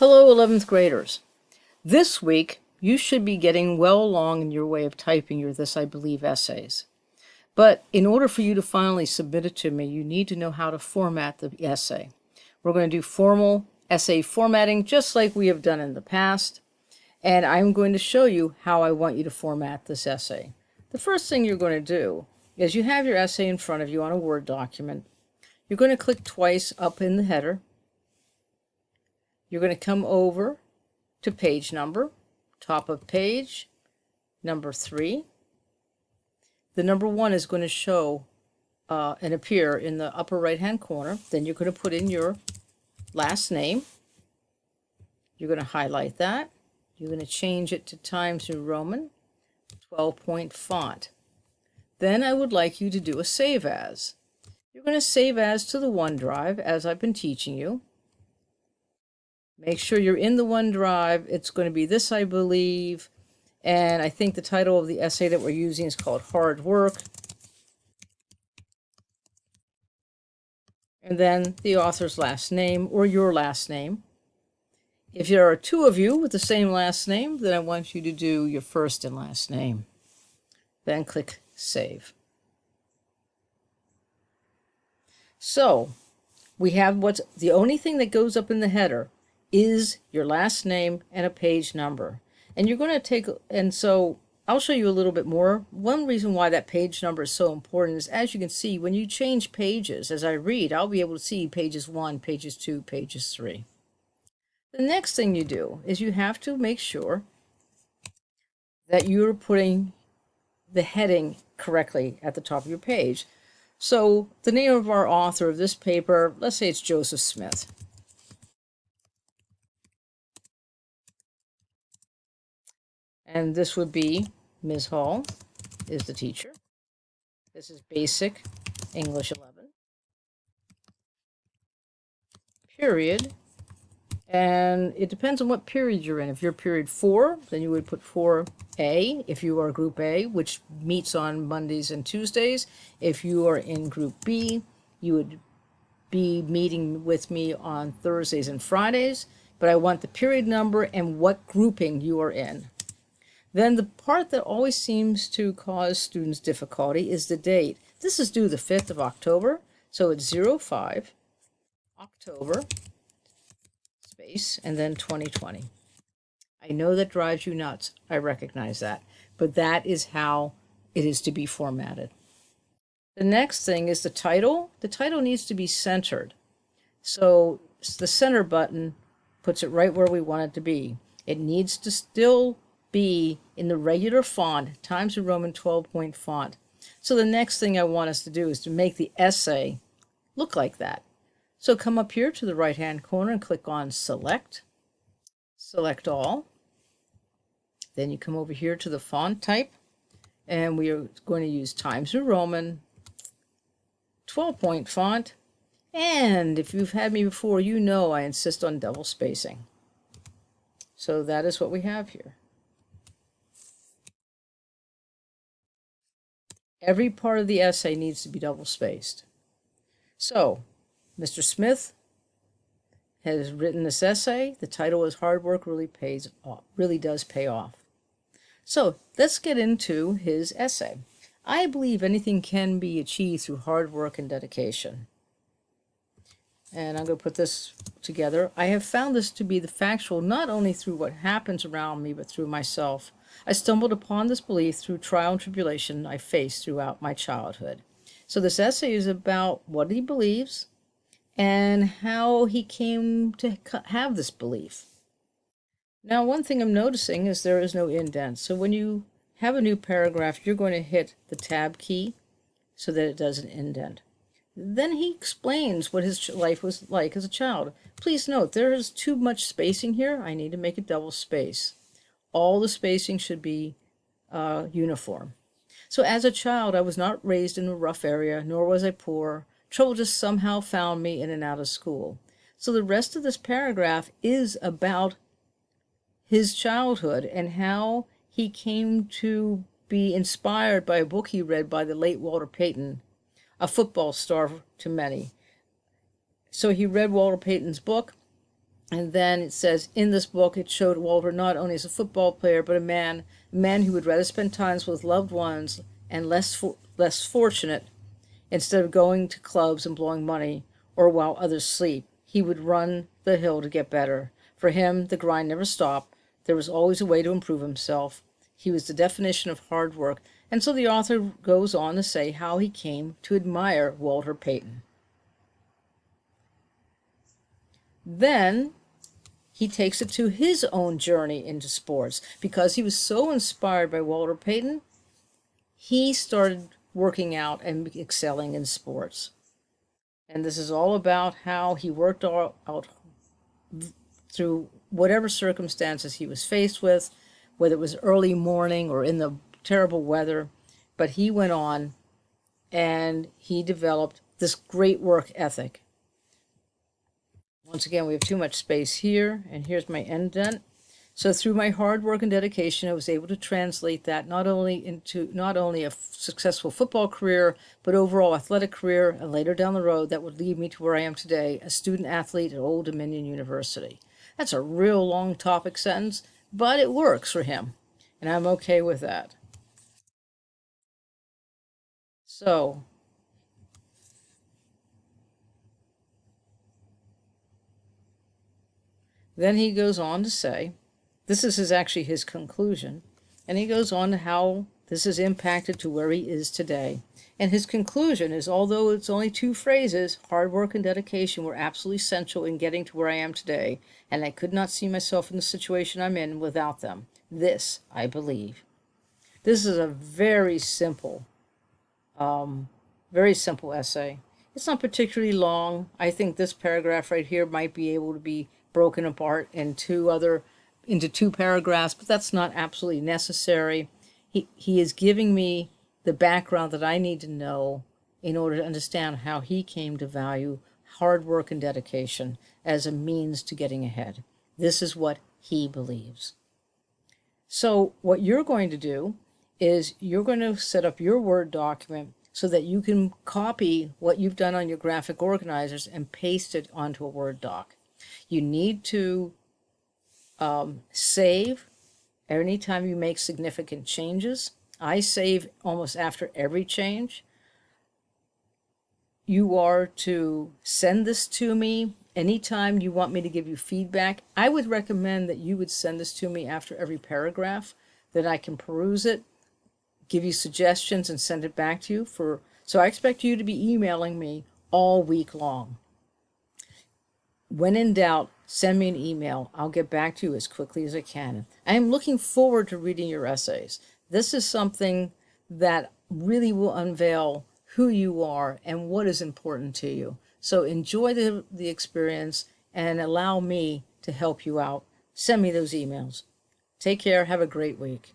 Hello, 11th graders. This week, you should be getting well along in your way of typing your This I Believe essays. But in order for you to finally submit it to me, you need to know how to format the essay. We're going to do formal essay formatting just like we have done in the past, and I'm going to show you how I want you to format this essay. The first thing you're going to do is you have your essay in front of you on a Word document. You're going to click twice up in the header. You're going to come over to page number, top of page, number 3. The number 1 is going to show and appear in the upper right-hand corner. Then you're going to put in your last name. You're going to highlight that. You're going to change it to Times New Roman, 12-point font. Then I would like you to do a save as. You're going to save as to the OneDrive, as I've been teaching you. Make sure you're in the OneDrive. It's going to be This I Believe, and I think the title of the essay that we're using is called Hard Work. And then the author's last name or your last name. If there are 2 of you with the same last name, then I want you to do your first and last name. Then click Save. So we have what's the only thing that goes up in the header is your last name and a page number. And you're going to take, and so I'll show you a little bit more. One reason why that page number is so important is, as you can see, when you change pages, as I read, I'll be able to see pages 1, pages 2, pages 3. The next thing you do is you have to make sure that you're putting the heading correctly at the top of your page. So the name of our author of this paper, let's say it's Joseph Smith. And this would be Ms. Hall is the teacher. This is Basic English 11. Period. And it depends on what period you're in. If you're period 4, then you would put 4A if you are group A, which meets on Mondays and Tuesdays. If you are in group B, you would be meeting with me on Thursdays and Fridays. But I want the period number and what grouping you are in. Then the part that always seems to cause students difficulty is the date. This is due the 5th of October, so it's 05 October space and then 2020. I know that drives you nuts. I recognize that, but that is how it is to be formatted. The next thing is the title. The title needs to be centered. So the center button puts it right where we want it to be. It needs to still be in the regular font, Times New Roman 12-point font. So the next thing I want us to do is to make the essay look like that. So come up here to the right-hand corner and click on Select. Select All. Then you come over here to the font type, and we are going to use Times New Roman 12-point font. And if you've had me before, you know I insist on double spacing. So that is what we have here. Every part of the essay needs to be double spaced. So, Mr. Smith has written this essay. The title is Hard Work Really Does Pay Off. So, let's get into his essay. I believe anything can be achieved through hard work and dedication. And I'm going to put this together. I have found this to be the factual not only through what happens around me, but through myself. I stumbled upon this belief through trial and tribulation I faced throughout my childhood. So this essay is about what he believes and how he came to have this belief. Now, one thing I'm noticing is there is no indent. So when you have a new paragraph, you're going to hit the tab key so that it doesn't indent. Then he explains what his life was like as a child. Please note, there is too much spacing here. I need to make it double space. All the spacing should be uniform. So as a child, I was not raised in a rough area, nor was I poor. Trouble just somehow found me in and out of school. So the rest of this paragraph is about his childhood and how he came to be inspired by a book he read by the late Walter Payton, a football star to many. So he read Walter Payton's book, And then it says, in this book, it showed Walter not only as a football player, but a man who would rather spend times with loved ones and less fortunate. Instead of going to clubs and blowing money, or while others sleep, he would run the hill to get better. For him, the grind never stopped. There was always a way to improve himself. He was the definition of hard work. And so the author goes on to say how he came to admire Walter Payton. Then he takes it to his own journey into sports. Because he was so inspired by Walter Payton, he started working out and excelling in sports. And this is all about how he worked out through whatever circumstances he was faced with, whether it was early morning or in the terrible weather. But he went on and he developed this great work ethic. Once again, we have too much space here, and here's my indent. So through my hard work and dedication, I was able to translate that not only a successful football career, but overall athletic career, and later down the road that would lead me to where I am today, a student athlete at Old Dominion University. That's a real long topic sentence, but it works for him, and I'm okay with that. So then he goes on to say, this is actually his conclusion, and he goes on to how this has impacted to where he is today. And his conclusion is, although it's only 2 phrases, hard work and dedication were absolutely essential in getting to where I am today, and I could not see myself in the situation I'm in without them. This, I believe. This is a very simple essay. It's not particularly long. I think this paragraph right here might be able to be broken apart into 2 paragraphs, but that's not absolutely necessary. He is giving me the background that I need to know in order to understand how he came to value hard work and dedication as a means to getting ahead. This is what he believes. So what you're going to do is you're going to set up your Word document so that you can copy what you've done on your graphic organizers and paste it onto a Word doc. You need to save anytime you make significant changes. I save almost after every change. You are to send this to me anytime you want me to give you feedback. I would recommend that you would send this to me after every paragraph, that I can peruse it, give you suggestions, and send it back to you. So I expect you to be emailing me all week long. When in doubt, send me an email. I'll get back to you as quickly as I can. I am looking forward to reading your essays. This is something that really will unveil who you are and what is important to you. So enjoy the experience and allow me to help you out. Send me those emails. Take care. Have a great week.